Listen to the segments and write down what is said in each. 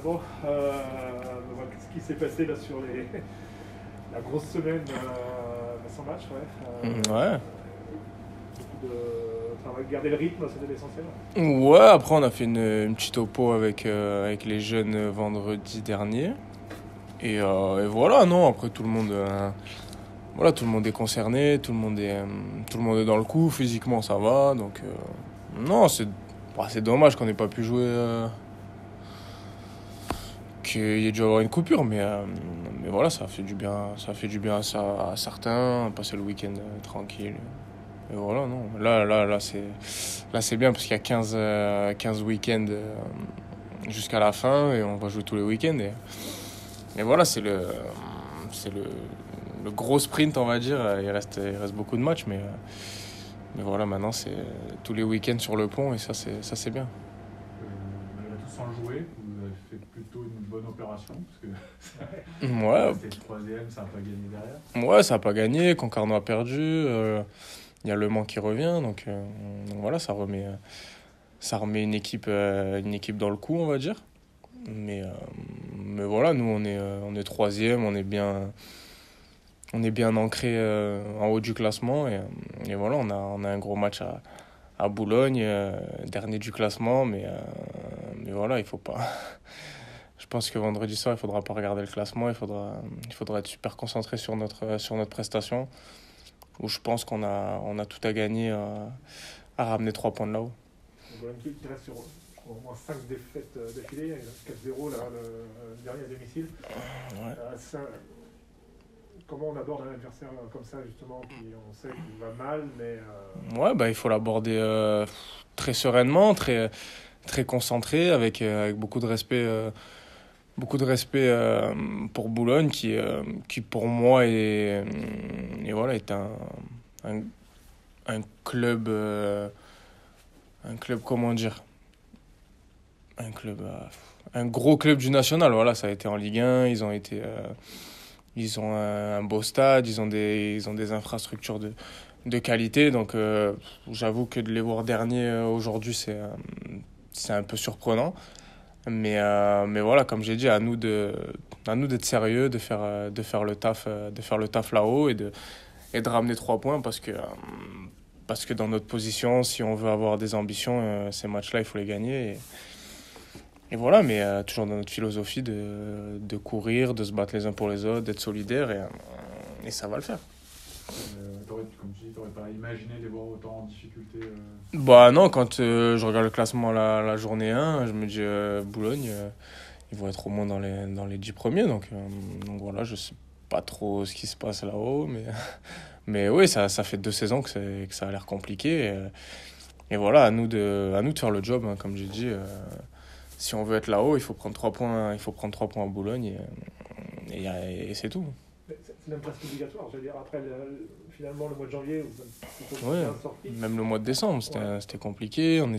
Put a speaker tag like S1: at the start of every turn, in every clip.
S1: Bon, qu'est-ce qui s'est passé là sur la grosse semaine sans match, ouais.
S2: Ouais.
S1: Beaucoup de travail, garder le rythme, c'était l'essentiel.
S2: Ouais, après on a fait une petite oppo avec les jeunes vendredi dernier. Et voilà, non, après tout le monde est concerné, tout le monde est dans le coup, physiquement ça va, donc non, c'est dommage qu'on n'ait pas pu jouer, qu'il y ait dû avoir une coupure, mais voilà, ça a fait du bien à certains, passer le week-end tranquille. Et voilà, non, là c'est bien parce qu'il y a 15 week-ends jusqu'à la fin et on va jouer tous les week-ends. Et voilà, c'est le gros sprint, on va dire. Il reste beaucoup de matchs, mais voilà, maintenant c'est tous les week-ends sur le pont et ça c'est bien.
S3: Malgré tout, sans le jouer, vous avez fait plutôt une bonne opération parce que
S2: Ouais,
S3: c'était le troisième, ça n'a pas gagné derrière.
S2: ouais, ça n'a pas gagné. Concarneau a perdu. Il y a Le Mans qui revient, donc voilà, ça remet une équipe dans le coup, on va dire. Mais voilà, nous on est troisième, on est bien ancré en haut du classement et voilà, on a un gros match à Boulogne, dernier du classement, mais voilà, il faut pas. Je pense que vendredi soir, il faudra pas regarder le classement, il faudra être super concentré sur notre prestation, où je pense qu'on a tout à gagner à ramener 3 points de là-haut.
S1: Boulogne qui reste sur je crois, au moins 5 défaites d'affilée, il y a 4-0 là, le dernier à domicile.
S2: Ouais.
S1: Comment on aborde un adversaire comme ça, justement, qui on sait qu'il va mal, mais.
S2: Ouais, bah, il faut l'aborder très sereinement, très, très concentré, avec beaucoup de respect. Beaucoup de respect pour Boulogne qui pour moi voilà, est un, un club comment dire, un gros club du national. Voilà, ça a été en Ligue 1, ils ont un beau stade, ils ont des infrastructures de qualité, donc j'avoue que de les voir derniers aujourd'hui, c'est un peu surprenant. Mais voilà, comme j'ai dit, à nous d'être sérieux, de faire le taf là-haut et de ramener 3 points parce que dans notre position, si on veut avoir des ambitions, ces matchs-là, il faut les gagner. Et voilà, mais toujours dans notre philosophie de courir, de se battre les uns pour les autres, d'être solidaires et ça va le faire.
S3: Comme tu dis, tu n'aurais pas imaginé les voir autant en difficulté.
S2: Bah non, quand je regarde le classement la journée 1, je me dis Boulogne, ils vont être au moins dans les 10 premiers. Donc voilà, je sais pas trop ce qui se passe là-haut. Mais oui, ça fait 2 saisons que ça a l'air compliqué. Et voilà, à nous de faire le job, hein, comme j'ai dit. Si on veut être là-haut, il faut prendre 3 points, il faut prendre 3 points à Boulogne et c'est tout.
S1: C'est même presque obligatoire, je veux dire, après finalement le mois de janvier, où c'est plutôt
S2: Ouais,
S1: bien sorti.
S2: même le mois de décembre, c'était
S1: Ouais.
S2: c'était compliqué. On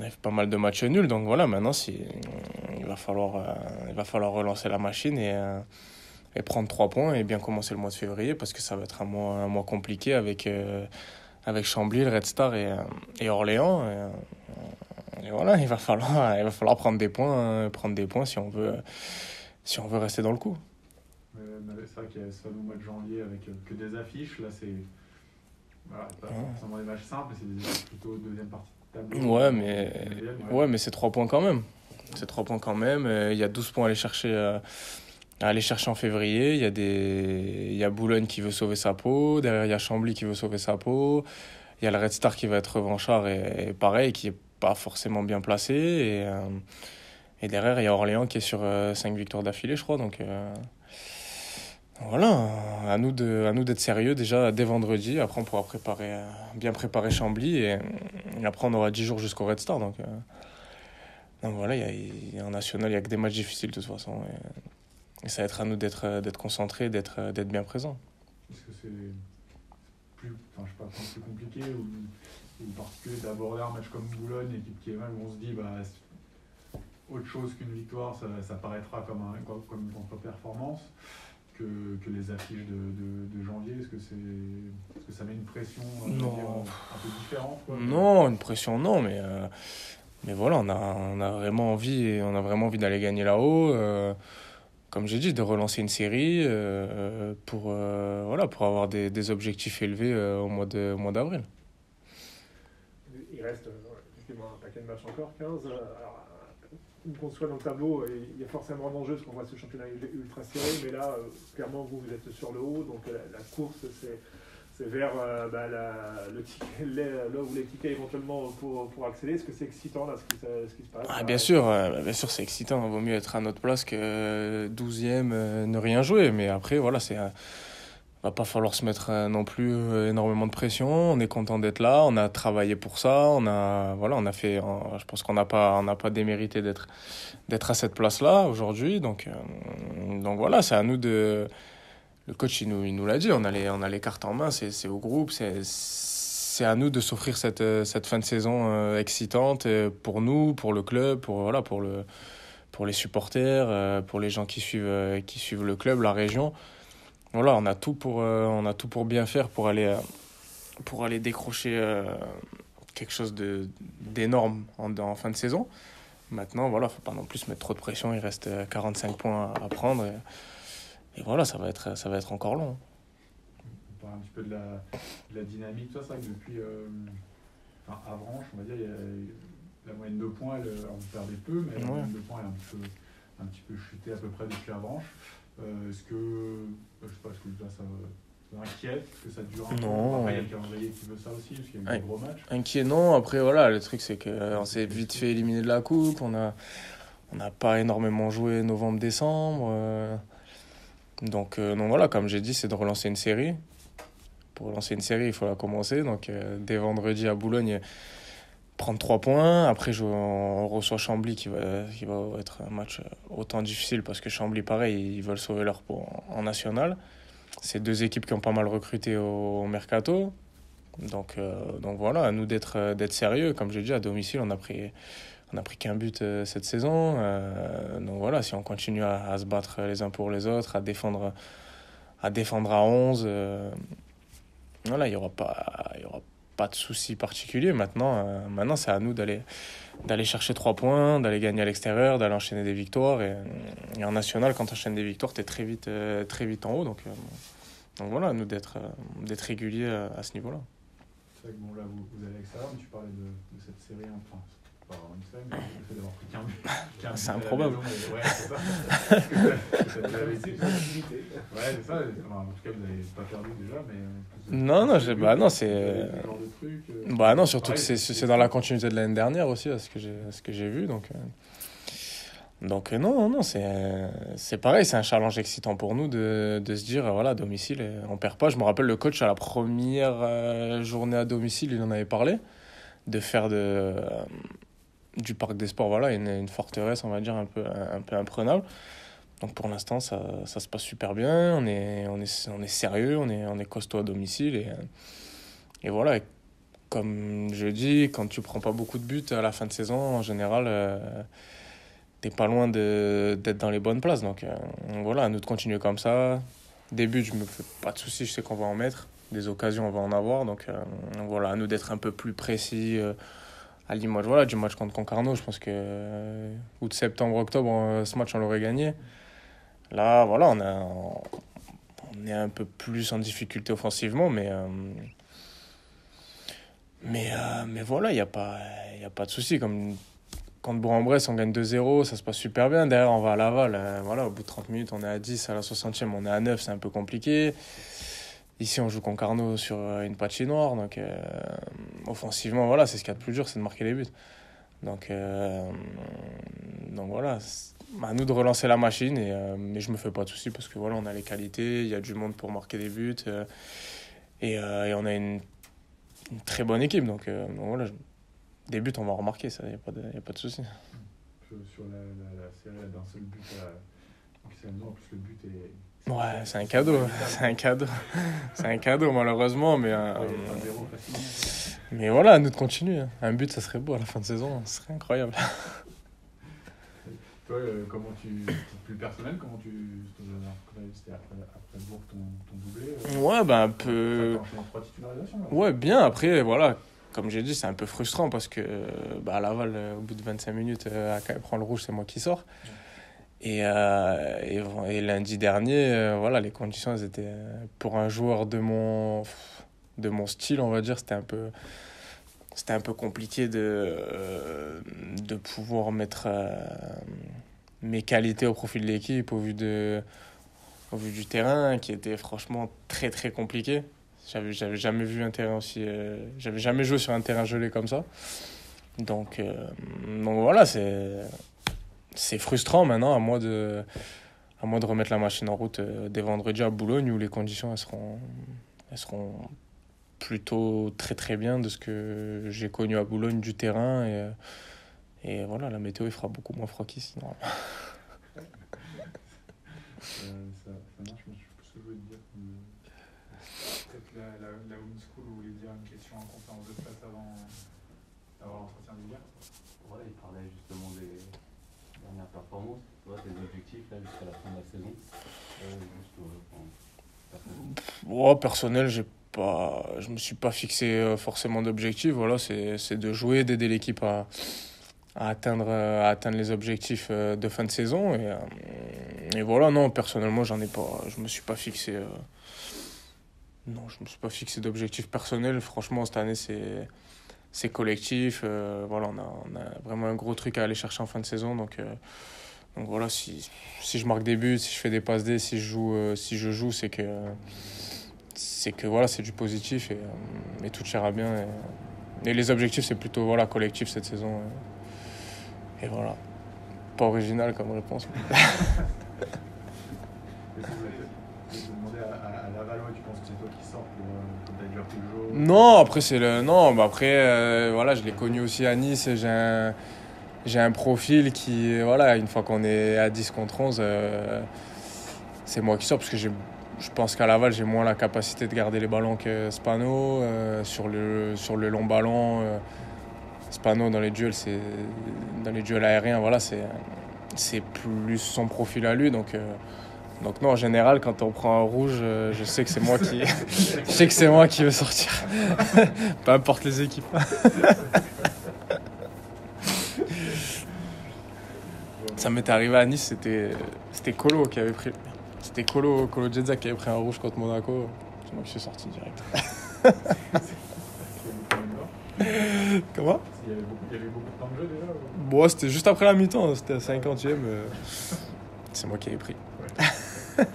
S2: avait pas mal de matchs nuls, donc voilà, maintenant il va falloir relancer la machine et prendre 3 points et bien commencer le mois de février parce que ça va être un mois compliqué avec Chambly, le Red Star et Orléans. Et voilà, il va falloir prendre des points si on veut rester dans le coup.
S3: Mais c'est vrai qu'il y a ce fameux mois de janvier avec que des affiches. Là, c'est voilà, pas forcément des matchs simples, mais c'est des affiches plutôt deuxième partie de tableau.
S2: Ouais, mais c'est 3 points quand même. C'est 3 points quand même. Il y a 12 points à aller chercher en février. Il y a Boulogne qui veut sauver sa peau. Derrière, il y a Chambly qui veut sauver sa peau. Il y a le Red Star qui va être revanchard et pareil, qui est pas forcément bien placé. Et derrière, il y a Orléans qui est sur 5 victoires d'affilée, je crois. Donc voilà, à nous d'être sérieux déjà dès vendredi. Après, on pourra bien préparer Chambly. Et après, on aura 10 jours jusqu'au Red Star. Donc voilà, en national, il n'y a que des matchs difficiles de toute façon. Et ça va être à nous d'être concentrés, d'être bien présents.
S3: Est-ce que c'est plus, enfin, je sais pas, plus compliqué ou parce que d'aborder un match comme Boulogne, équipe qui est mal, où on se dit, bah, autre chose qu'une victoire, ça paraîtra comme une contre-performance que les affiches de janvier. Est-ce que ça met une pression
S2: Non.
S3: un peu différente, quoi,
S2: Non, une pression, non, mais Mais voilà, on a vraiment envie d'aller gagner là-haut. Comme j'ai dit, de relancer une série pour avoir des objectifs élevés au mois d'avril.
S1: Il reste effectivement un paquet de matchs encore, 15. Alors, où qu'on soit dans le tableau, il y a forcément un enjeu parce qu'on voit ce championnat ultra serré, mais là, clairement, vous êtes sur le haut, donc la course, c'est vers le ticket, là où les tickets éventuellement pour accéder. Est-ce que c'est excitant là, ce qui se passe?
S2: Bien sûr, c'est excitant. Il vaut mieux être à notre place que 12e, ne rien jouer. Mais après, voilà, va pas falloir se mettre non plus énormément de pression. On est content d'être là. On a travaillé pour ça. Je pense qu'on n'a pas démérité d'être à cette place-là aujourd'hui. Donc voilà, c'est à nous de. Le coach, il nous l'a dit. On a les cartes en main. C'est au groupe. C'est à nous de s'offrir cette fin de saison excitante pour nous, pour le club, pour les supporters, pour les gens qui suivent le club, la région. Voilà, on a tout pour bien faire, pour aller décrocher quelque chose d'énorme en fin de saison. Maintenant, voilà, faut pas non plus mettre trop de pression. Il reste 45 points à prendre. Et voilà, ça va être encore long.
S3: On parle un petit peu de la dynamique. C'est vrai que depuis Avranches, on va dire, il y a la moyenne de points, on perdait peu, mais la moyenne de points est un petit peu chutée à peu près depuis Avranches. Est-ce que ça inquiète? Est-ce que ça dure un peu? Après, il y a le calendrier qui veut ça aussi, parce qu'il y a eu des gros matchs.
S2: Inquiet, non. Après, voilà, le truc, c'est qu'on s'est vite fait éliminer de la coupe. On n'a pas énormément joué novembre-décembre. Donc voilà, comme j'ai dit, c'est de relancer une série. Pour relancer une série, il faut la commencer. Donc, dès vendredi à Boulogne, prendre 3 points. Après, on reçoit Chambly qui va être un match autant difficile parce que Chambly, pareil, ils veulent sauver leur peau en national. C'est 2 équipes qui ont pas mal recruté au mercato. Donc voilà, à nous d'être sérieux. Comme j'ai dit, à domicile, on a pris qu'un but cette saison. Donc voilà, si on continue à se battre les uns pour les autres, à défendre à 11, voilà, il y aura pas de souci particulier. Maintenant, c'est à nous d'aller chercher 3 points, d'aller gagner à l'extérieur, d'aller enchaîner des victoires. Et en national, quand tu enchaînes des victoires, tu es très vite en haut. Donc voilà, à nous d'être réguliers à ce niveau-là.
S3: C'est vrai que bon, là, vous allez avec ça, mais tu parlais de cette série, enfin, pas une série, mais le fait d'avoir pris qu'un but.
S2: C'est improbable.
S3: Ouais, c'est ça. Ouais, c'est ça. En tout cas, vous n'avez pas perdu déjà, mais.
S2: Non, c'est. Non, surtout
S3: pareil,
S2: que c'est dans la continuité de l'année dernière aussi, à ce que j'ai vu. Donc non, c'est pareil, c'est un challenge excitant pour nous de se dire, voilà, à domicile, on perd pas. Je me rappelle le coach à la première journée à domicile, il en avait parlé, de faire du Parc des Sports, voilà, une forteresse, on va dire, un peu imprenable. Donc pour l'instant, ça se passe super bien, on est sérieux, on est costaud à domicile, et voilà. Et comme je dis, quand tu prends pas beaucoup de buts à la fin de saison, en général, t'es pas loin d'être dans les bonnes places. Donc voilà, à nous de continuer comme ça. Des buts, je me fais pas de soucis, je sais qu'on va en mettre. Des occasions, on va en avoir. Donc voilà, à nous d'être un peu plus précis à l'image du match contre Concarneau. Je pense que août, septembre, octobre, ce match, on l'aurait gagné. Là, voilà, on est un peu plus en difficulté offensivement, mais voilà, il n'y a pas de souci. Comme contre Bourg-en-Bresse, on gagne 2-0, ça se passe super bien. Derrière, on va à Laval. Voilà, au bout de 30 minutes, on est à 10, à la 60e, on est à 9, c'est un peu compliqué. Ici, on joue Concarneau sur une patinoire. Donc, offensivement, voilà, c'est ce qu'il y a de plus dur, c'est de marquer les buts. Donc voilà, à nous de relancer la machine. Mais je ne me fais pas de soucis parce que voilà, on a les qualités, il y a du monde pour marquer des buts. Et on a une très bonne équipe. Donc voilà, des buts, on va en remarquer, ça, il n'y a pas de souci.
S3: Sur la série d'un seul but, c'est amusant, en plus le but est...
S2: Ouais, c'est un cadeau, c'est un cadeau malheureusement, mais voilà, à nous de continuer. Un but, ça serait beau à la fin de saison, ce serait incroyable.
S3: Toi, comment plus personnel, c'était après Bourg ton doublé
S2: Ouais, un peu...
S3: Ça t'enchaîne 3 titularisations là.
S2: Ouais, bien, après, voilà, comme j'ai dit, c'est un peu frustrant parce que à Laval, au bout de 25 minutes, quand elle prend le rouge, c'est moi qui sors. Et lundi dernier, voilà, les conditions, elles étaient, pour un joueur de mon style, on va dire, c'était un peu compliqué de pouvoir mettre mes qualités au profit de l'équipe au vu du terrain qui était franchement très très compliqué. J'avais jamais vu un terrain aussi, j'avais jamais joué sur un terrain gelé comme ça. Donc voilà, c'est frustrant maintenant, à moi de remettre la machine en route dès vendredi à Boulogne où les conditions elles seront plutôt très très bien de ce que j'ai connu à Boulogne du terrain et voilà, la météo il fera beaucoup moins froid qu'ici.
S3: Ça marche, mais je sais plus ce que je voulais te dire. Peut-être la home school, vous voulez dire une question en conférence de presse avant l'entretien d'hier.
S4: Ouais, il parlait justement des dernières performances, tes objectifs là, jusqu'à la fin de la saison.
S2: Personnel, je me suis pas fixé forcément d'objectifs. Voilà, c'est de jouer, d'aider l'équipe à atteindre les objectifs de fin de saison. Et voilà, non, personnellement, je me suis pas fixé. Non, je me suis pas fixé d'objectifs personnels. Franchement, cette année, c'est collectif. Voilà, on a vraiment un gros truc à aller chercher en fin de saison. Donc voilà, si je marque des buts, si je fais des passes D, si je joue, c'est que voilà, c'est du positif et tout ira bien. Et les objectifs, c'est plutôt voilà, collectif cette saison. Et voilà. Pas original comme réponse.
S3: Je vais te demander à Laval, tu penses que c'est toi qui sors comme tu as déjà pris le jeu?
S2: Non, après, voilà, je l'ai connu aussi à Nice. J'ai un profil qui, voilà, une fois qu'on est à 10 contre 11, c'est moi qui sors parce que je pense qu'à Laval, j'ai moins la capacité de garder les ballons que Spano. Sur le long ballon, Spano dans les duels aériens, voilà, c'est plus son profil à lui. Donc non, en général, quand on prend un rouge, je sais que c'est moi qui, je sais que c'est moi qui veux sortir. Peu importe les équipes. Ça m'était arrivé à Nice, c'était Colo qui avait pris. C'était Colo Jedza qui avait pris un rouge contre Monaco. C'est moi qui suis sorti direct. Comment ?
S3: Il y avait beaucoup de temps de jeu déjà
S2: Bon, c'était juste après la mi-temps, c'était à 50e. C'est moi qui avais pris.
S3: Ouais.